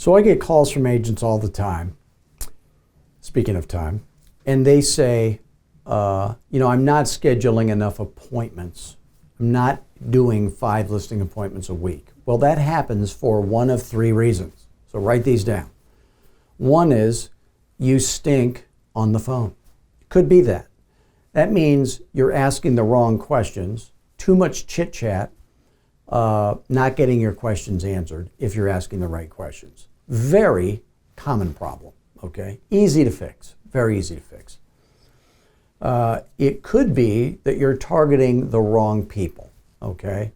So I get calls from agents all the time, speaking of time, and they say, I'm not scheduling enough appointments. I'm not doing 5 listing appointments a week. Well, that happens for one of 3 reasons. So write these down. One is you stink on the phone. Could be that. That means you're asking the wrong questions, too much chit chat, not getting your questions answered if you're asking the right questions. Very common problem, okay? Easy to fix, very easy to fix. It could be that you're targeting the wrong people, okay?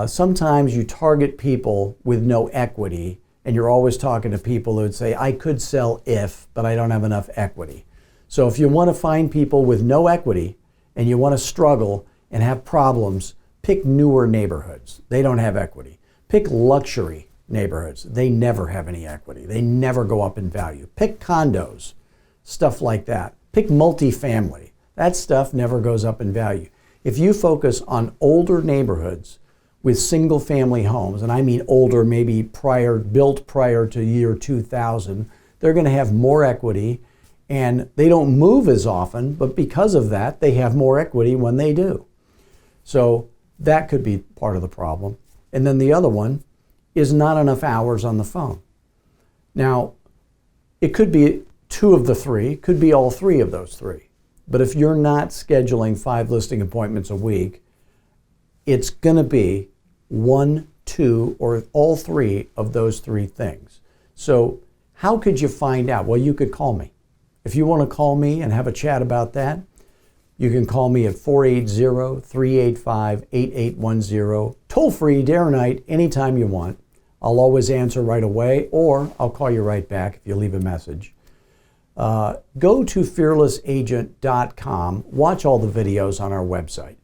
Sometimes you target people with no equity, and you're always talking to people who would say, I could sell if, but I don't have enough equity. So if you want to find people with no equity and you want to struggle and have problems, pick newer neighborhoods. They don't have equity. Pick luxury neighborhoods. They never have any equity. They never go up in value. Pick condos, stuff like that. Pick multifamily. That stuff never goes up in value. If you focus on older neighborhoods with single family homes, and I mean older, maybe built prior to year 2000, they're going to have more equity, and they don't move as often, but because of that, they have more equity when they do. So that could be part of the problem. And then the other one is not enough hours on the phone. Now, it could be 2 of the 3, could be all 3 of those 3. But if you're not scheduling 5 listing appointments a week, it's going to be 1, 2, or all 3 of those 3 things. So how could you find out? Well, you could call me. If you want to call me and have a chat about that, you can call me at 480-385-8810, toll free, day or night, anytime you want. I'll always answer right away, or I'll call you right back if you leave a message. Go to fearlessagent.com, watch all the videos on our website.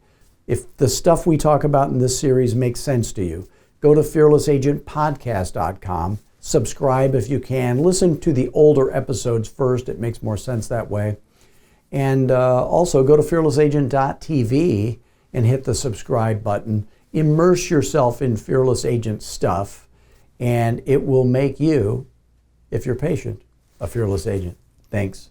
If the stuff we talk about in this series makes sense to you, go to fearlessagentpodcast.com. Subscribe if you can. Listen to the older episodes first. It makes more sense that way. And also go to fearlessagent.tv and hit the subscribe button. Immerse yourself in Fearless Agent stuff, and it will make you, if you're patient, a fearless agent. Thanks.